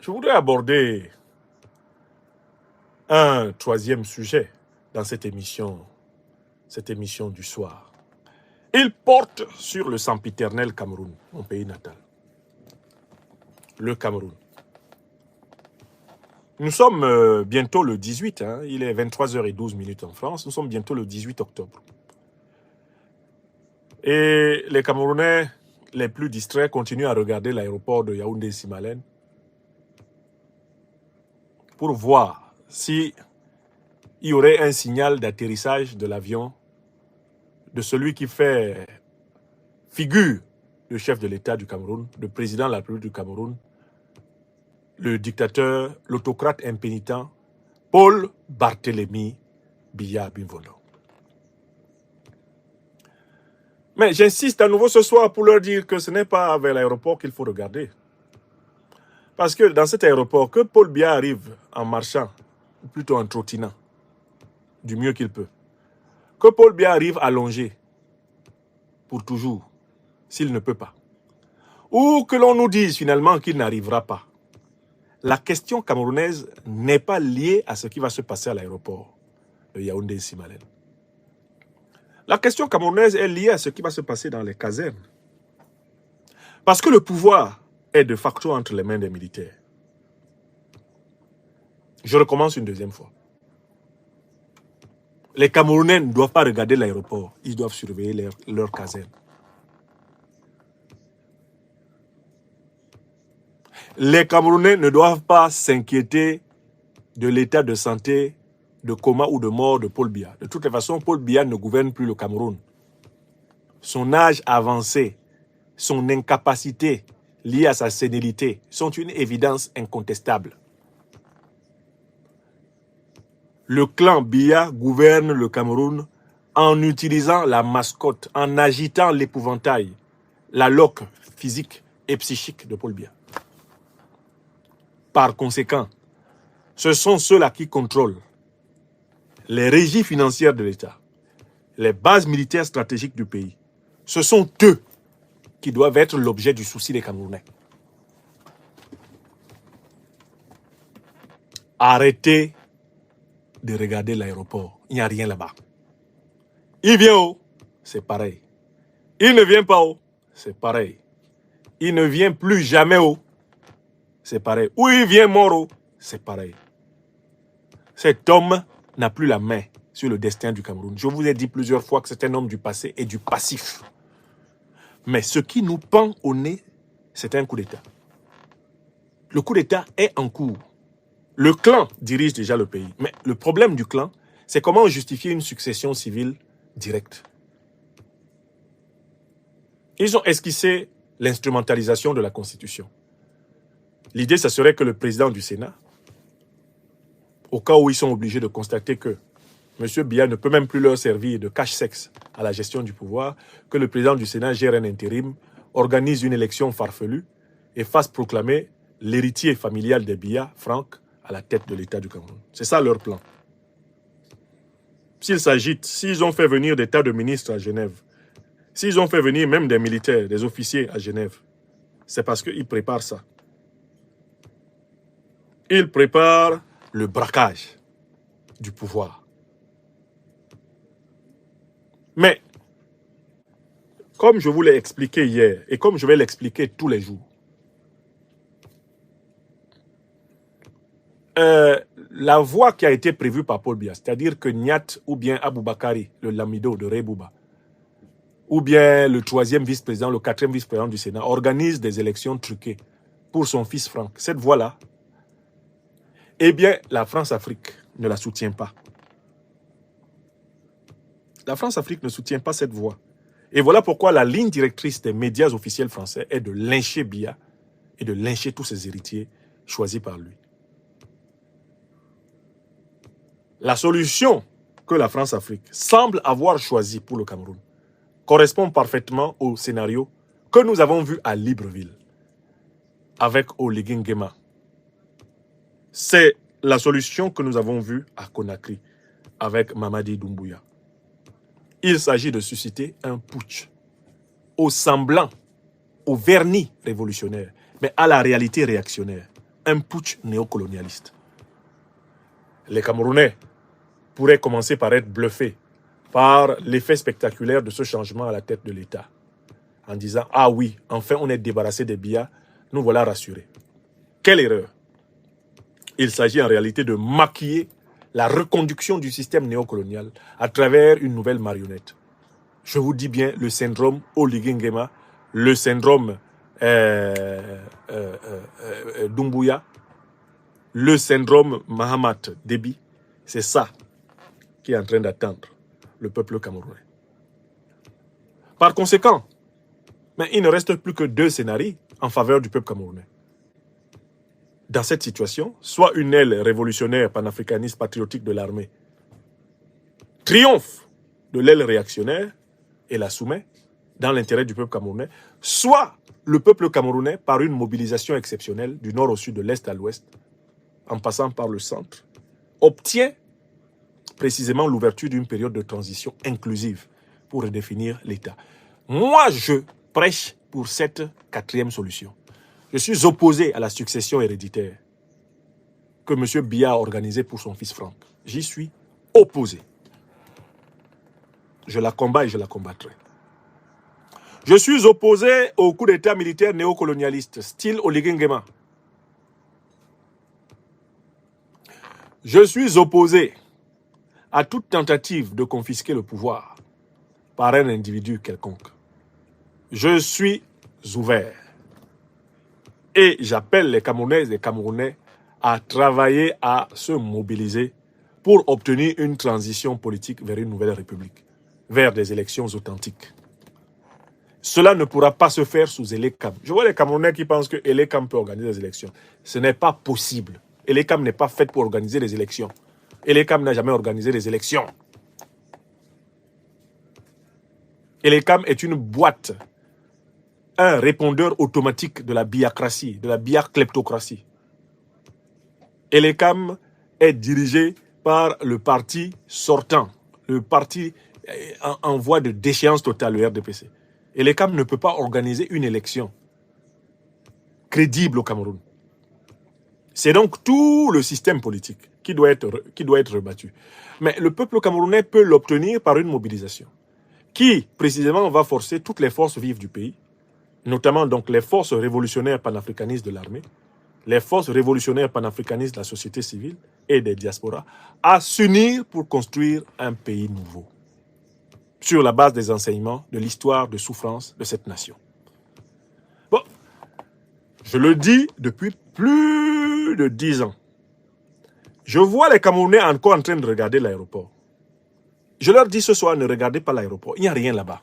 Je voudrais aborder un troisième sujet dans cette émission du soir. Il porte sur le sempiternel Cameroun, mon pays natal. Le Cameroun. Nous sommes bientôt le 18, il est 23h12 en France, nous sommes bientôt le 18 octobre. Et les Camerounais les plus distraits continuent à regarder l'aéroport de Yaoundé-Simalène pour voir s'il y aurait un signal d'atterrissage de l'avion de celui qui fait figure de chef de l'État du Cameroun, le président de la République du Cameroun, le dictateur, l'autocrate impénitent, Paul Barthélémy Biya Bimvolo. Mais j'insiste à nouveau ce soir pour leur dire que ce n'est pas vers l'aéroport qu'il faut regarder. Parce que dans cet aéroport, que Paul Biya arrive en marchant, ou plutôt en trottinant, du mieux qu'il peut, que Paul Biya arrive allongé, pour toujours, s'il ne peut pas, ou que l'on nous dise finalement qu'il n'arrivera pas. La question camerounaise n'est pas liée à ce qui va se passer à l'aéroport de Yaoundé-Simalène. La question camerounaise est liée à ce qui va se passer dans les casernes. Parce que le pouvoir est de facto entre les mains des militaires. Je recommence une deuxième fois. Les Camerounais ne doivent pas regarder l'aéroport, ils doivent surveiller leur caserne. Les Camerounais ne doivent pas s'inquiéter de l'état de santé, de coma ou de mort de Paul Biya. De toute façon, Paul Biya ne gouverne plus le Cameroun. Son âge avancé, son incapacité liée à sa sénilité sont une évidence incontestable. Le clan Biya gouverne le Cameroun en utilisant la mascotte, en agitant l'épouvantail, la loque physique et psychique de Paul Biya. Par conséquent, ce sont ceux-là qui contrôlent les régies financières de l'État, les bases militaires stratégiques du pays. Ce sont eux qui doivent être l'objet du souci des Camerounais. Arrêtez de regarder l'aéroport. Il n'y a rien là-bas. Il vient haut, c'est pareil. Il ne vient pas haut, c'est pareil. Il ne vient plus jamais haut, c'est pareil. Ou il vient mort haut, c'est pareil. Cet homme n'a plus la main sur le destin du Cameroun. Je vous ai dit plusieurs fois que c'est un homme du passé et du passif. Mais ce qui nous pend au nez, c'est un coup d'État. Le coup d'État est en cours. Le clan dirige déjà le pays. Mais le problème du clan, c'est comment justifier une succession civile directe. Ils ont esquissé l'instrumentalisation de la Constitution. L'idée, ça serait que le président du Sénat, au cas où ils sont obligés de constater que M. Biya ne peut même plus leur servir de cache-sexe à la gestion du pouvoir, que le président du Sénat gère un intérim, organise une élection farfelue et fasse proclamer l'héritier familial des Biya, Franck, à la tête de l'État du Cameroun. C'est ça leur plan. S'ils s'agitent, s'ils ont fait venir des tas de ministres à Genève, s'ils ont fait venir même des militaires, des officiers à Genève, c'est parce qu'ils préparent ça. Ils préparent le braquage du pouvoir. Mais, comme je vous l'ai expliqué hier, et comme je vais l'expliquer tous les jours, la voie qui a été prévue par Paul Biya, c'est-à-dire que Niat ou bien Aboubakari, le Lamido de Rebouba, ou bien le 3e vice-président, le 4e vice-président du Sénat, organise des élections truquées pour son fils Franck. Cette voie-là, eh bien, la France-Afrique ne la soutient pas. La France-Afrique ne soutient pas cette voie. Et voilà pourquoi la ligne directrice des médias officiels français est de lyncher Biya et de lyncher tous ses héritiers choisis par lui. La solution que la France-Afrique semble avoir choisie pour le Cameroun correspond parfaitement au scénario que nous avons vu à Libreville avec Oligui Nguema. C'est la solution que nous avons vue à Conakry avec Mamadi Doumbouya. Il s'agit de susciter un putsch au semblant, au vernis révolutionnaire, mais à la réalité réactionnaire. un putsch néocolonialiste. Les Camerounais pourraient commencer par être bluffés par l'effet spectaculaire de ce changement à la tête de l'État, en disant « Ah oui, enfin on est débarrassé des billas, nous voilà rassurés ». Quelle erreur! Il s'agit en réalité de maquiller la reconduction du système néocolonial à travers une nouvelle marionnette. Je vous dis bien le syndrome Oligui Nguema, le syndrome Doumbouya, le syndrome Mahamat Déby. C'est ça qui est en train d'attendre le peuple camerounais. Par conséquent, mais il ne reste plus que 2 scénarios en faveur du peuple camerounais. Dans cette situation, soit une aile révolutionnaire panafricaniste patriotique de l'armée triomphe de l'aile réactionnaire et la soumet dans l'intérêt du peuple camerounais, soit le peuple camerounais, par une mobilisation exceptionnelle du nord au sud, de l'est à l'ouest, en passant par le centre, obtient précisément l'ouverture d'une période de transition inclusive pour redéfinir l'État. Moi, je prêche pour cette 4e solution. Je suis opposé à la succession héréditaire que M. Biya a organisée pour son fils Franck. J'y suis opposé. Je la combats et je la combattrai. Je suis opposé au coup d'État militaire néocolonialiste, style Oligui Nguema. Je suis opposé à toute tentative de confisquer le pouvoir par un individu quelconque. Je suis ouvert. Et j'appelle les Camerounaises et les Camerounais à travailler, à se mobiliser pour obtenir une transition politique vers une nouvelle république, vers des élections authentiques. Cela ne pourra pas se faire sous Elekam. Je vois les Camerounais qui pensent que Elekam peut organiser des élections. Ce n'est pas possible. Elekam n'est pas faite pour organiser des élections. Elekam n'a jamais organisé des élections. Elekam est une boîte, un répondeur automatique de la biacratie, de la biakleptocratie. Elekam est dirigé par le parti sortant, le parti en voie de déchéance totale, le RDPC. Elekam ne peut pas organiser une élection crédible au Cameroun. C'est donc tout le système politique qui doit être rebattu. Mais le peuple camerounais peut l'obtenir par une mobilisation qui, précisément, va forcer toutes les forces vives du pays, notamment donc les forces révolutionnaires panafricanistes de l'armée, les forces révolutionnaires panafricanistes de la société civile et des diasporas, à s'unir pour construire un pays nouveau, sur la base des enseignements de l'histoire de souffrance de cette nation. Bon, je le dis depuis plus de 10 ans. Je vois les Camerounais encore en train de regarder l'aéroport. Je leur dis ce soir, ne regardez pas l'aéroport, il n'y a rien là-bas.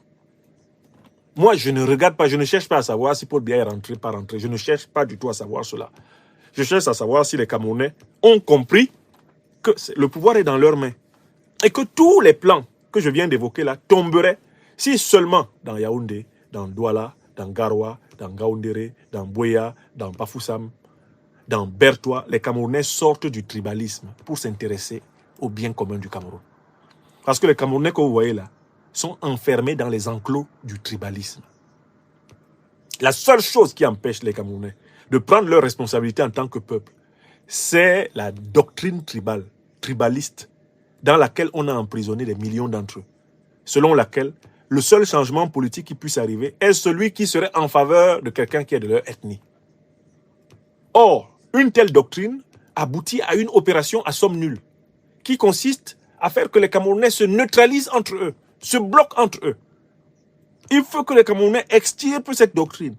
Moi, je ne regarde pas, je ne cherche pas à savoir si Paul Biya est rentré, pas rentré. Je ne cherche pas du tout à savoir cela. Je cherche à savoir si les Camerounais ont compris que le pouvoir est dans leurs mains. Et que tous les plans que je viens d'évoquer là tomberaient si seulement dans Yaoundé, dans Douala, dans Garoua, dans Gaoundéré, dans Boya, dans Bafoussam, dans Bertois, les Camerounais sortent du tribalisme pour s'intéresser au bien commun du Cameroun. Parce que les Camerounais que vous voyez là sont enfermés dans les enclos du tribalisme. La seule chose qui empêche les Camerounais de prendre leurs responsabilités en tant que peuple, c'est la doctrine tribaliste, dans laquelle on a emprisonné des millions d'entre eux, selon laquelle le seul changement politique qui puisse arriver est celui qui serait en faveur de quelqu'un qui est de leur ethnie. Or, une telle doctrine aboutit à une opération à somme nulle, qui consiste à faire que les Camerounais se neutralisent entre eux, se bloquent entre eux. Il faut que les Camerounais extirpent cette doctrine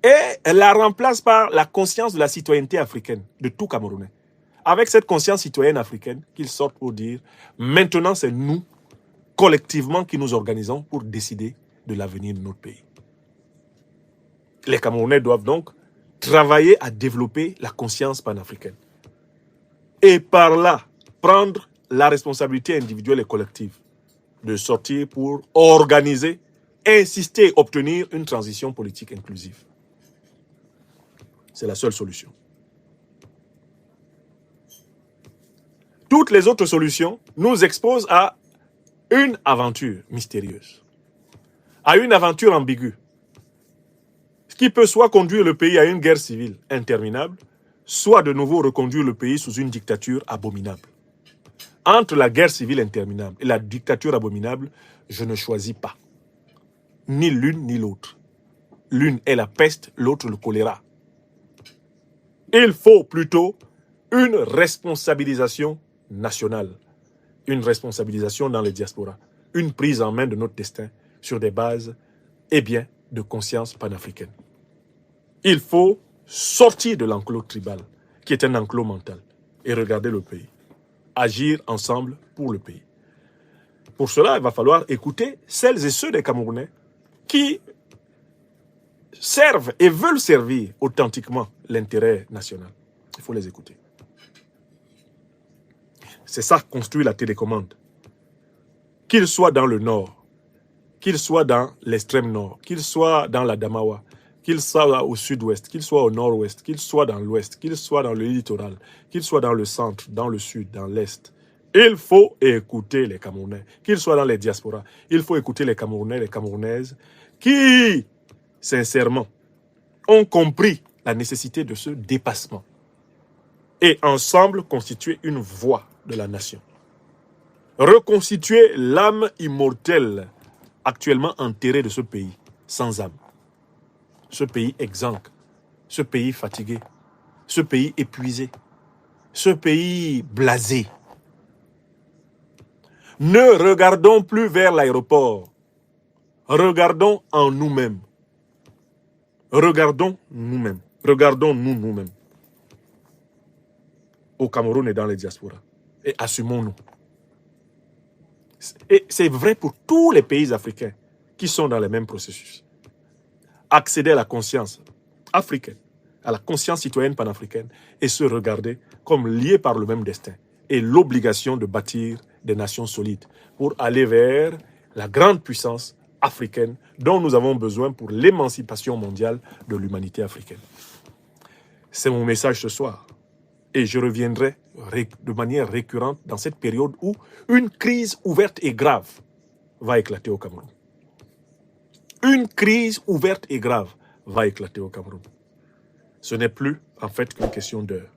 et la remplacent par la conscience de la citoyenneté africaine, de tout Camerounais. Avec cette conscience citoyenne africaine, qu'ils sortent pour dire, maintenant c'est nous, collectivement, qui nous organisons pour décider de l'avenir de notre pays. Les Camerounais doivent donc travailler à développer la conscience panafricaine. Et par là, prendre la responsabilité individuelle et collective de sortir pour organiser, insister et obtenir une transition politique inclusive. C'est la seule solution. Toutes les autres solutions nous exposent à une aventure mystérieuse, à une aventure ambiguë, ce qui peut soit conduire le pays à une guerre civile interminable, soit de nouveau reconduire le pays sous une dictature abominable. Entre la guerre civile interminable et la dictature abominable, je ne choisis pas. Ni l'une ni l'autre. L'une est la peste, l'autre le choléra. Il faut plutôt une responsabilisation nationale, une responsabilisation dans les diasporas, une prise en main de notre destin sur des bases, de conscience panafricaine. Il faut sortir de l'enclos tribal, qui est un enclos mental, et regarder le pays. Agir ensemble pour le pays. Pour cela, il va falloir écouter celles et ceux des Camerounais qui servent et veulent servir authentiquement l'intérêt national. Il faut les écouter. C'est ça construit la télécommande. Qu'ils soient dans le nord, qu'ils soient dans l'extrême nord, qu'ils soient dans la Damawa, qu'ils soient au sud-ouest, qu'ils soient au nord-ouest, qu'ils soient dans l'ouest, qu'ils soient dans le littoral, qu'ils soient dans le centre, dans le sud, dans l'est. Il faut écouter les Camerounais, qu'ils soient dans les diasporas. Il faut écouter les Camerounais, les Camerounaises qui, sincèrement, ont compris la nécessité de ce dépassement et ensemble constituer une voix de la nation. Reconstituer l'âme immortelle actuellement enterrée de ce pays, sans âme. Ce pays exsangue, ce pays fatigué, ce pays épuisé, ce pays blasé. Ne regardons plus vers l'aéroport. Regardons en nous-mêmes. Regardons nous-mêmes. Regardons-nous nous-mêmes. Au Cameroun et dans les diasporas. Et assumons-nous. Et c'est vrai pour tous les pays africains qui sont dans les mêmes processus. Accéder à la conscience africaine, à la conscience citoyenne panafricaine et se regarder comme liés par le même destin et l'obligation de bâtir des nations solides pour aller vers la grande puissance africaine dont nous avons besoin pour l'émancipation mondiale de l'humanité africaine. C'est mon message ce soir. Et je reviendrai de manière récurrente dans cette période où une crise ouverte et grave va éclater au Cameroun. Une crise ouverte et grave va éclater au Cameroun. Ce n'est plus en fait qu'une question d'heure.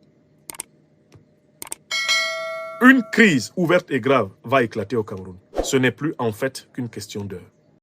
Une crise ouverte et grave va éclater au Cameroun. Ce n'est plus en fait qu'une question d'heure.